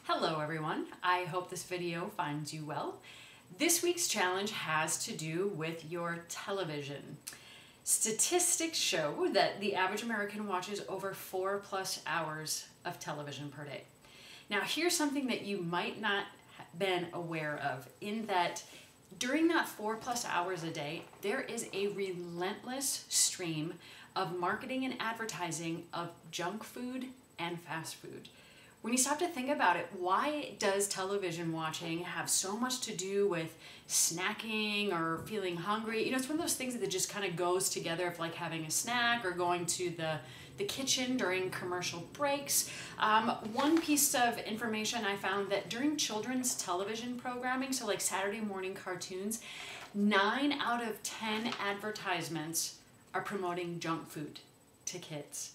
Hello everyone, I hope this video finds you well. This week's challenge has to do with your television. Statistics show that the average American watches over 4+ hours of television per day. Now here's something that you might not have been aware of, in that during that 4+ hours a day, there is a relentless stream of marketing and advertising of junk food and fast food. When you stop to think about it, why does television watching have so much to do with snacking or feeling hungry? You know, it's one of those things that just kind of goes together, of like having a snack or going to the kitchen during commercial breaks. One piece of information I found that during children's television programming, so like Saturday morning cartoons, 9 out of 10 advertisements are promoting junk food to kids.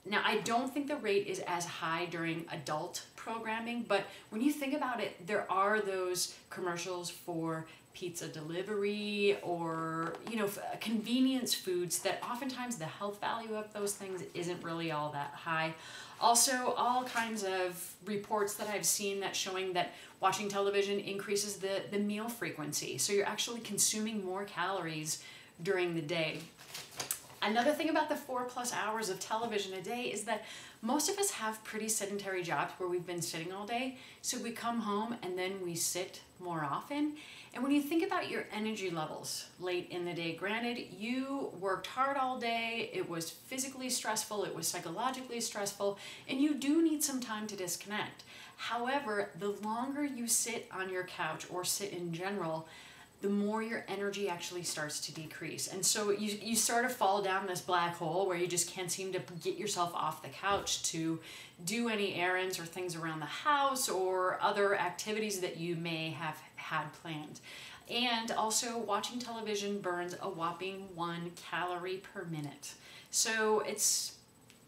Now, I don't think the rate is as high during adult programming, but when you think about it, there are those commercials for pizza delivery or, you know, convenience foods that oftentimes the health value of those things isn't really all that high. Also, all kinds of reports that I've seen that showing that watching television increases the meal frequency. So you're actually consuming more calories during the day. Another thing about the 4+ hours of television a day is that most of us have pretty sedentary jobs where we've been sitting all day. So we come home and then we sit more often. And when you think about your energy levels late in the day, granted, you worked hard all day, it was physically stressful, it was psychologically stressful, and you do need some time to disconnect. However, the longer you sit on your couch or sit in general, the more your energy actually starts to decrease. And so you sort of fall down this black hole where you just can't seem to get yourself off the couch to do any errands or things around the house or other activities that you may have had planned. And also, watching television burns a whopping 1 calorie per minute. So it's,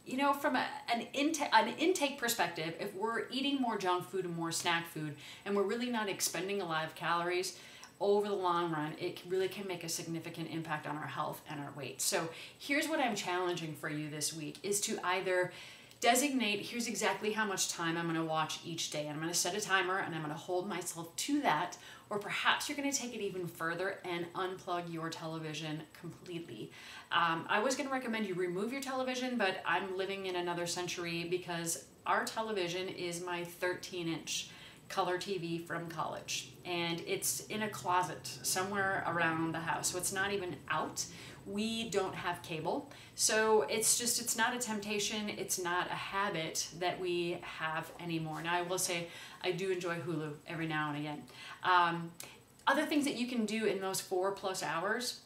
you know, from an intake perspective, if we're eating more junk food and more snack food and we're really not expending a lot of calories, over the long run, it really can make a significant impact on our health and our weight. So here's what I'm challenging for you this week, is to either designate, here's exactly how much time I'm going to watch each day. And I'm going to set a timer and I'm going to hold myself to that. Or perhaps you're going to take it even further and unplug your television completely. I was going to recommend you remove your television, but I'm living in another century because our television is my 13-inch color TV from college, and it's in a closet somewhere around the house, so it's not even out. We don't have cable, so it's not a temptation, it's not a habit that we have anymore. Now I will say I do enjoy Hulu every now and again. Other things that you can do in those 4+ hours: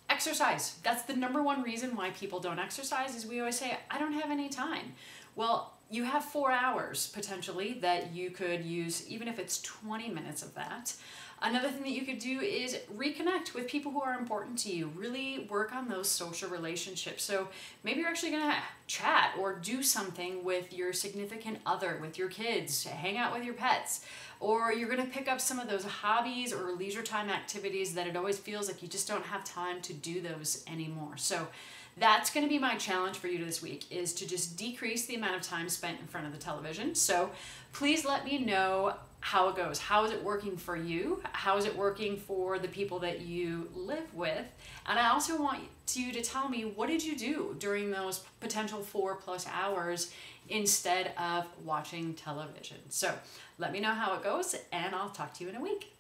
exercise. That's the #1 reason why people don't exercise, is we always say, I don't have any time. Well, you have 4 hours potentially that you could use, even if it's 20 minutes of that. Another thing that you could do is reconnect with people who are important to you. Really work on those social relationships. So maybe you're actually going to chat or do something with your significant other, with your kids, hang out with your pets, or you're going to pick up some of those hobbies or leisure time activities that it always feels like you just don't have time to do those anymore. So that's going to be my challenge for you this week, is to just decrease the amount of time spent in front of the television. So please let me know how it goes. How is it working for you? How is it working for the people that you live with? And I also want you to tell me, what did you do during those potential 4+ hours instead of watching television? So let me know how it goes, and I'll talk to you in a week.